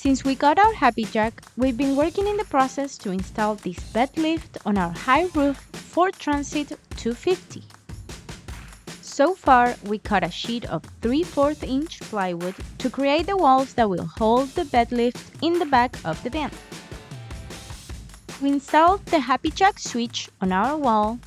Since we got our Happijac, we've been working in the process to install this bed lift on our high roof Ford Transit 250. So far, we cut a sheet of 3/4 inch plywood to create the walls that will hold the bed lift in the back of the van. We installed the Happijac switch on our wall,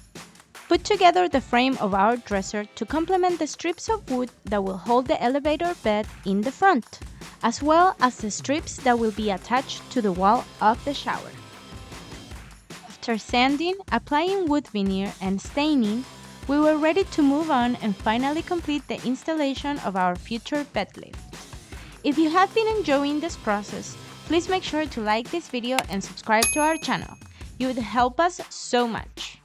put together the frame of our dresser to complement the strips of wood that will hold the elevator bed in the front, as well as the strips that will be attached to the wall of the shower. After sanding, applying wood veneer, and staining, we were ready to move on and finally complete the installation of our future bed lift. If you have been enjoying this process, please make sure to like this video and subscribe to our channel. You would help us so much.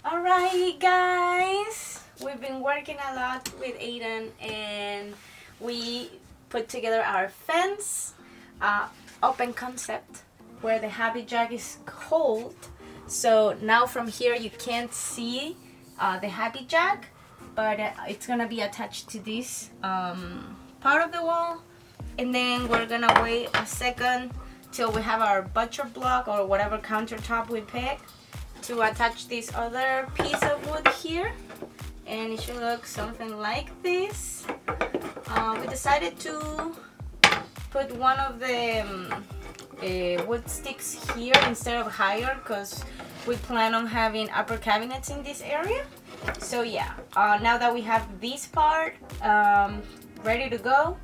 Alright guys, we've been working a lot with Aidan and we put together our fence, open concept where the Happijac is cold. So now from here you can't see the Happijac, but it's gonna be attached to this part of the wall, and then we're gonna wait a second till we have our butcher block or whatever countertop we pick to attach this other piece of wood here, and it should look something like this. We decided to put one of the wood sticks here instead of higher because we plan on having upper cabinets in this area. So yeah, now that we have this part ready to go,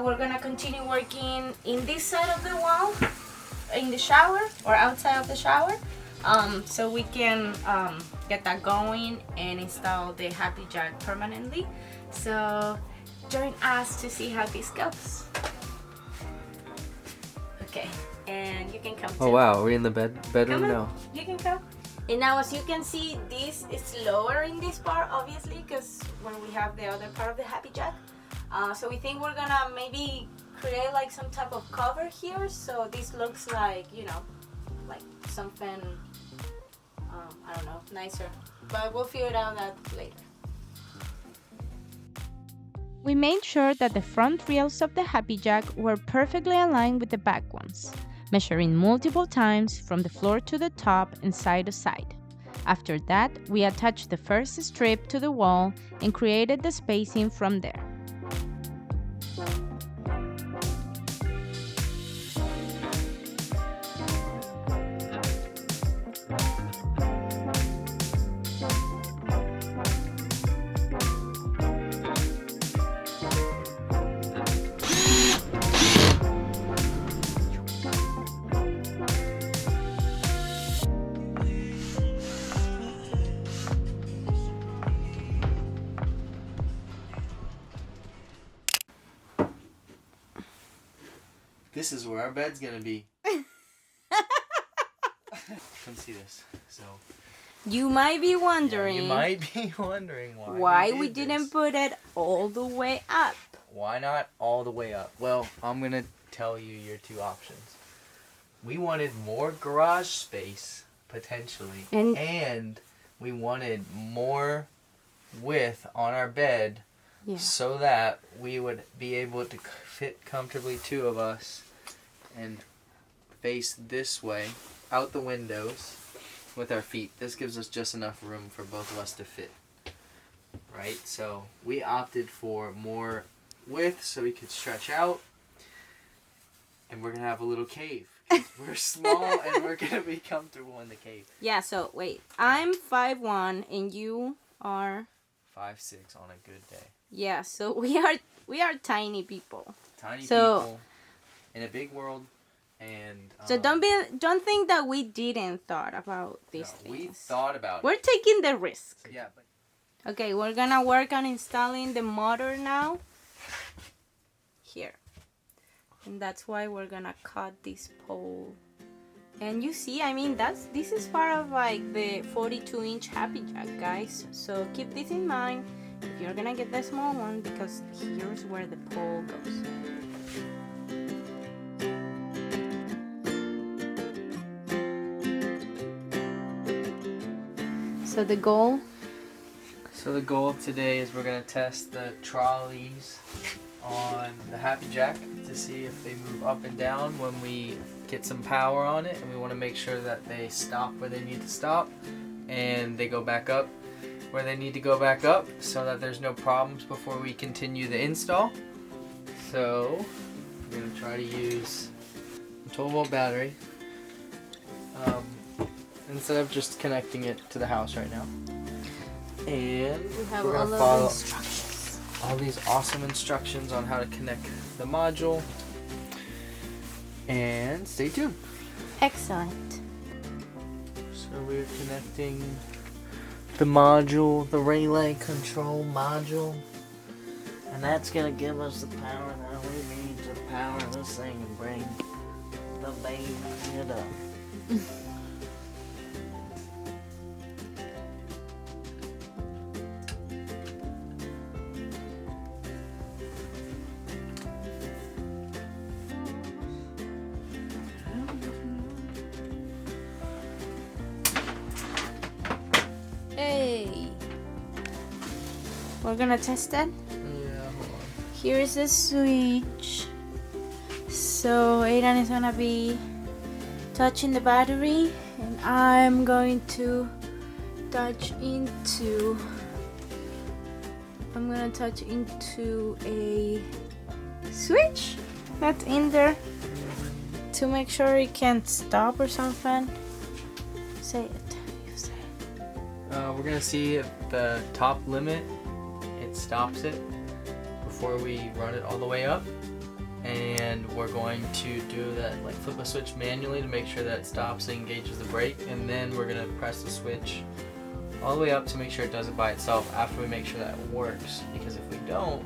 we're gonna continue working in this side of the wall in the shower or outside of the shower, so we can get that going and install the Happijac permanently. So join us to see how this goes. Okay, and you can come too. Oh wow, are we in the bedroom now? You can come. And now as you can see, this is lower in this part obviously because when we have the other part of the Happijac. So we think we're gonna maybe create like some type of cover here so this looks like, you know, like something, I don't know, nicer. But we'll figure out that later. We made sure that the front rails of the Happijac were perfectly aligned with the back ones, measuring multiple times from the floor to the top and side to side. After that, we attached the first strip to the wall and created the spacing from there. This is where our bed's gonna be. Come see this. So You might be wondering, why we didn't put it all the way up. Why not all the way up? Well, I'm gonna tell you your two options. We wanted more garage space potentially, and we wanted more width on our bed, so that we would be able to fit comfortably, two of us, and face this way out the windows with our feet. This gives us just enough room for both of us to fit, right? So we opted for more width so we could stretch out, and we're gonna have a little cave. We're small and we're gonna be comfortable in the cave. Yeah, so wait, I'm 5'1" and you are 5'6" on a good day. Yeah, so we are tiny people. Tiny people in a big world, and so don't think that we didn't thought about these things. We thought about it. We're taking the risk. Yeah, but okay, we're gonna work on installing the motor now. Here. And that's why we're gonna cut this pole. And you see, I mean, this is part of like the 42-inch Happijac, guys. So keep this in mind if you're gonna get the small one, because here's where the pole goes. So the goal So the goal today is we're going to test the trolleys on the Happijac to see if they move up and down when we get some power on it, and we want to make sure that they stop where they need to stop and they go back up where they need to go back up, so that there's no problems before we continue the install. So we're going to try to use a 12-volt battery instead of just connecting it to the house right now. And We have we're going all to of follow the instructions. all these awesome instructions on how to connect the module. And stay tuned. Excellent. So we're connecting the module, the relay control module. And that's going to give us the power that we need to power this thing and bring the baby up. Hey. We're gonna test that. Yeah, hold on. Here is the switch. So Aidan is gonna be touching the battery, and I'm going to touch into a switch that's in there to make sure it can't stop or something. Say it. You say it. We're going to see if the top limit, it stops it before we run it all the way up. And we're going to do that, like flip a switch manually to make sure that it stops and engages the brake. And then we're going to press the switch all the way up to make sure it does it by itself after we make sure that it works. Because if we don't,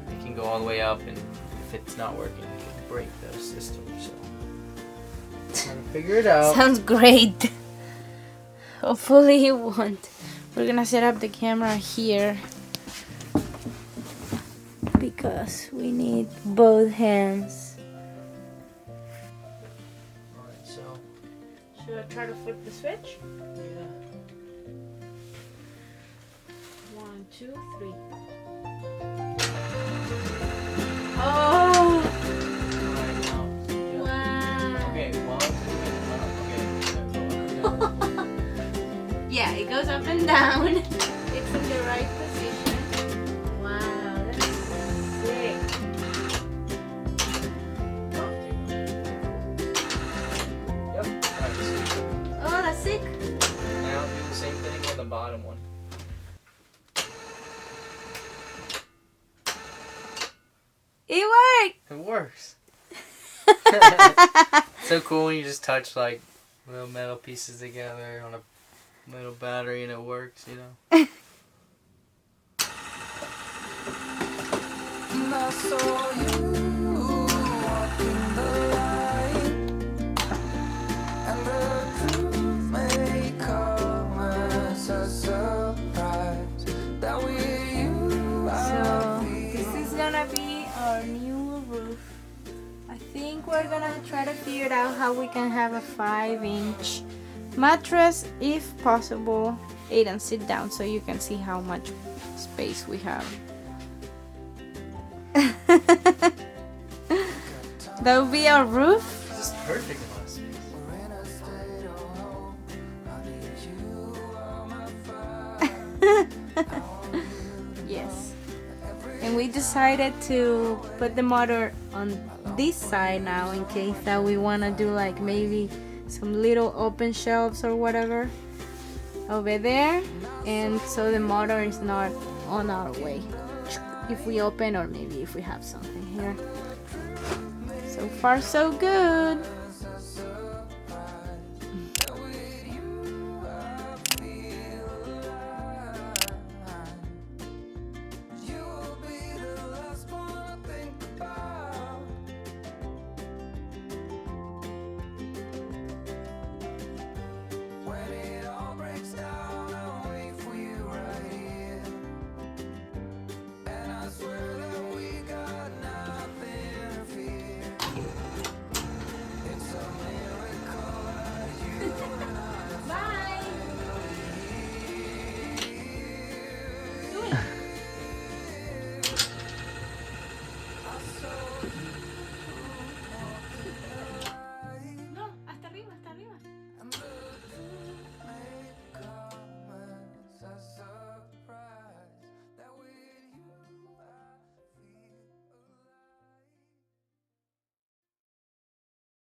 it can go all the way up, and if it's not working, it can break the system. So we're going to figure it out. Sounds great. Hopefully it won't. We're gonna set up the camera here because we need both hands. Alright, so Should I try to flip the switch? yeah. 1, 2, 3. Oh! Alright, now. Yeah. Wow! Okay, Yeah, it goes up and down. It's in the right position. Wow, that's sick. Yep. Alright, Oh, that's sick. now do the same thing on the bottom one. It worked! It works. So cool when you just touch like little metal pieces together on a little battery and it works, you know. I saw you walking the line, and the truth may come as a surprise that with you So, this is gonna be our new roof. I think we're gonna try to figure it out how we can have a 5-inch mattress if possible. Aidan, sit down so you can see how much space we have. That would be our roof. This is perfect amount of space. we're in a state of hope. I need you on my fire. Yes. And we decided to put the motor on this side now in case that we want to do like maybe some little open shelves or whatever over there, and so the motor is not on our way if we open, or maybe if we have something here. So far so good.